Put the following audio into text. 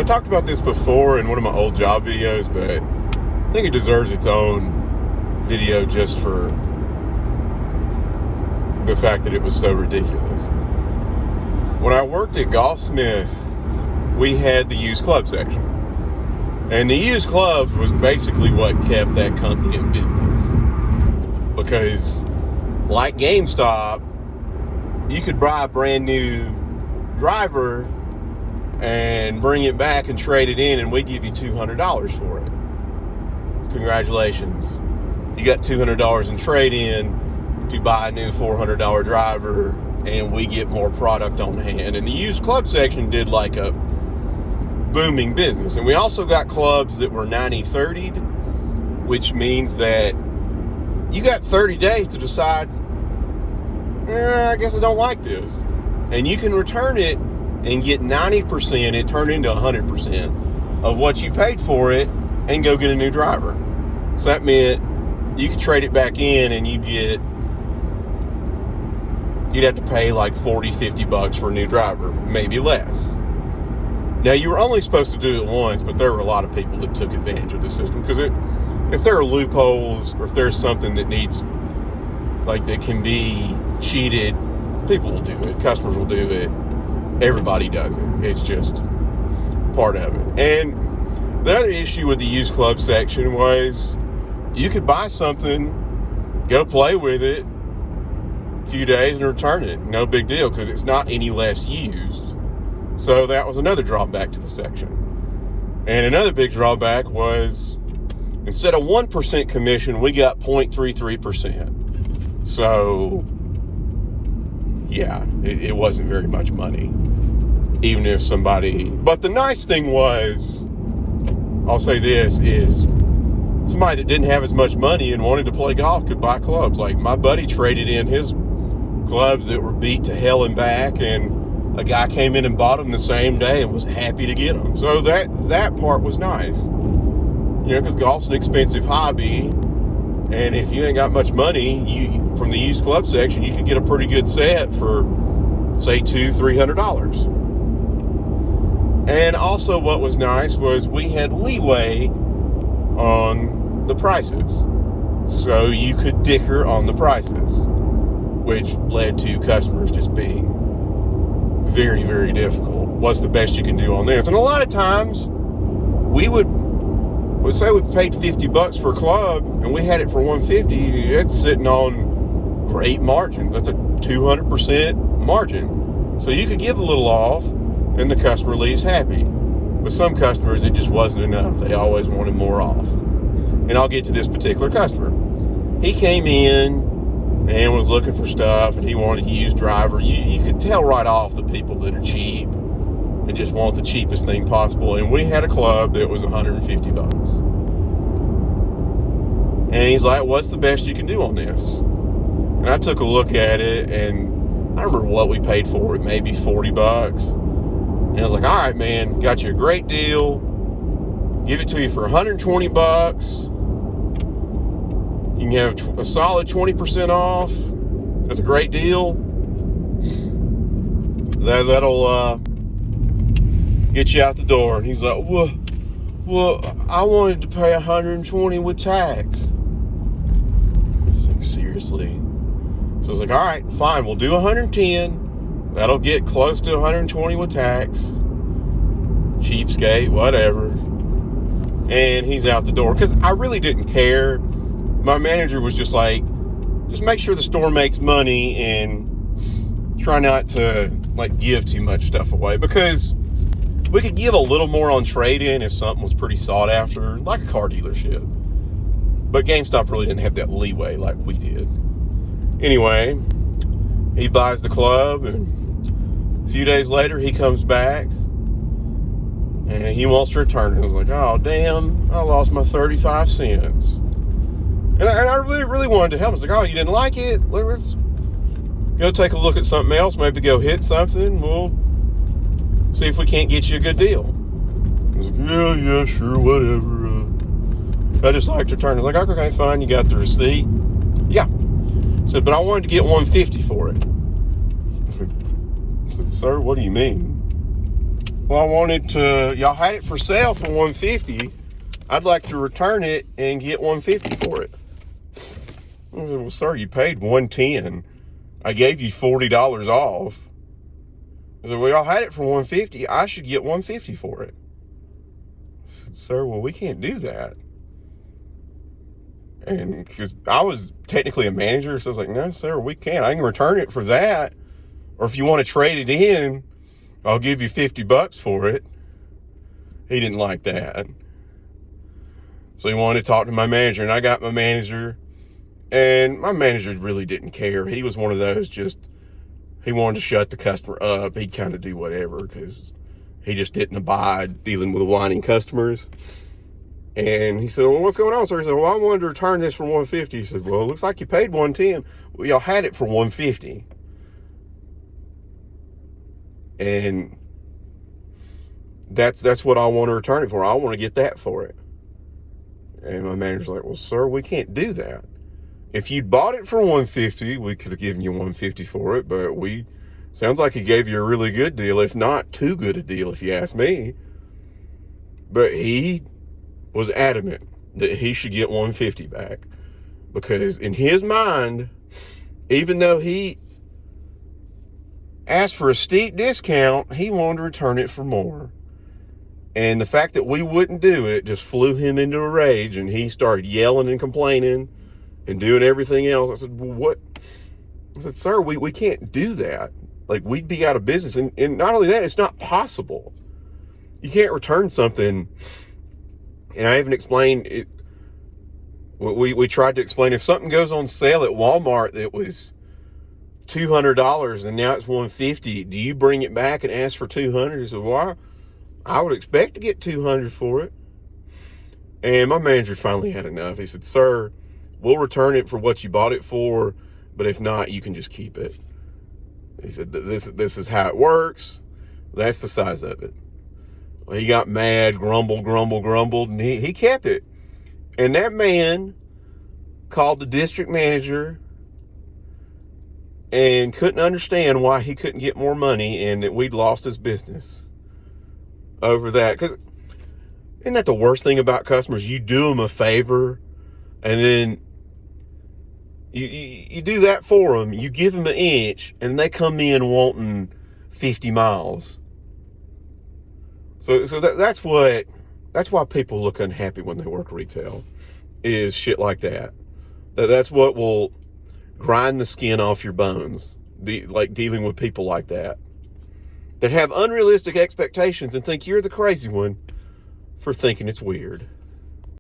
I talked about this before in one of my old job videos, but I think it deserves its own video just for the fact that it was so ridiculous. When I worked at Golfsmith, we had the used club section. And the used clubs was basically what kept that company in business. Because, like GameStop, you could buy a brand new driver and bring it back and trade it in, and we give you $200 for it. Congratulations. You got $200 in trade-in to buy a new $400 driver, and we get more product on hand. And the used club section did like a booming business. And we also got clubs that were 90-30'd, which means that you got 30 days to decide, I guess I don't like this. And you can return it and get 90%, it turned into 100% of what you paid for it, and go get a new driver. So that meant you could trade it back in and you'd have to pay like $40-50 for a new driver, maybe less. Now, you were only supposed to do it once, but there were a lot of people that took advantage of the system, because if there are loopholes, or if there's something that needs, like, that can be cheated, people will do it. Customers will do it. Everybody does it. It's just part of it. And the other issue with the used club section was you could buy something, go play with it a few days, and return it. No big deal, because it's not any less used. So that was another drawback to the section. And another big drawback was, instead of 1% commission, we got 0.33%. So, yeah, it wasn't very much money. Even if somebody... But the nice thing was, I'll say this, is somebody that didn't have as much money and wanted to play golf could buy clubs. Like, my buddy traded in his clubs that were beat to hell and back, and a guy came in and bought them the same day and was happy to get them. So that part was nice. You know, because golf's an expensive hobby, and if you ain't got much money, from the used club section, you can get a pretty good set for, say, $200-300. And also what was nice was we had leeway on the prices. So you could dicker on the prices, which led to customers just being very, very difficult. What's the best you can do on this? And a lot of times we would say we paid $50 for a club and we had it for $150. It's sitting on great margins. That's a 200% margin. So you could give a little off and the customer leaves happy. With some customers, it just wasn't enough. They always wanted more off. And I'll get to this particular customer. He came in and was looking for stuff, and he wanted to use driver. You could tell right off the people that are cheap and just want the cheapest thing possible. And we had a club that was $150. And he's like, what's the best you can do on this? And I took a look at it, and I remember what we paid for it, maybe $40. And I was like, all right, man, got you a great deal. Give it to you for $120. You can have a solid 20% off. That's a great deal. That'll get you out the door. And he's like, well, I wanted to pay $120 with tax. I was like, seriously? So I was like, all right, fine, we'll do $110. That'll get close to $120 with tax. Cheapskate, whatever. And he's out the door. Because I really didn't care. My manager was just like, just make sure the store makes money and try not to like give too much stuff away, because we could give a little more on trade-in if something was pretty sought after, like a car dealership. But GameStop really didn't have that leeway like we did. Anyway, he buys the club, and a few days later he comes back and he wants to return it. I was like, oh damn, I lost my 35 cents. And I really wanted to help. I was like, oh, you didn't like it? Let's go take a look at something else. Maybe go hit something. We'll see if we can't get you a good deal. I was like, yeah, sure, whatever. I just like to return. I was like, okay, fine. You got the receipt? Yeah. I said, but I wanted to get $150 for it. I said, sir, what do you mean? Well, I wanted to, y'all had it for sale for $150. I'd like to return it and get $150 for it. I said, well, sir, you paid $110. I gave you $40 off. I said, well, y'all had it for $150. I should get $150 for it. I said, sir, well, we can't do that. And because I was technically a manager, so I was like, no, sir, we can't. I can return it for that. Or if you want to trade it in, I'll give you $50 for it. He didn't like that. So he wanted to talk to my manager, and I got my manager, and my manager really didn't care. He was one of those he wanted to shut the customer up. He'd kind of do whatever because he just didn't abide dealing with whining customers. And he said, well, what's going on, sir? He said, well, I wanted to return this for $150. He said, well, it looks like you paid $110. Well, y'all had it for $150. And that's what I want to return it for. I want to get that for it. And my manager's like, well, sir, we can't do that. If you'd bought it for $150, we could have given you $150 for it, but sounds like he gave you a really good deal, if not too good a deal, if you ask me. But he was adamant that he should get $150 back, because in his mind, even though he asked for a steep discount, he wanted to return it for more. And the fact that we wouldn't do it just flew him into a rage, and he started yelling and complaining and doing everything else. I said, well, what? I said, sir, we can't do that. Like, we'd be out of business. And not only that, it's not possible. You can't return something. And I even explained it. We tried to explain, if something goes on sale at Walmart that was $200 and now it's $150, do you bring it back and ask for $200? He said, well, I would expect to get $200 for it. And my manager finally had enough. He said, sir, we'll return it for what you bought it for, but if not, you can just keep it. He said, this is how it works. That's the size of it. Well, he got mad, grumbled, and he kept it. And that man called the district manager and couldn't understand why he couldn't get more money and that we'd lost his business over that. Because isn't that the worst thing about customers? You do them a favor, and then you do that for them. You give them an inch, and they come in wanting 50 miles. So that's why people look unhappy when they work retail, is shit like that. That's what will grind the skin off your bones, like dealing with people like that have unrealistic expectations and think you're the crazy one for thinking it's weird.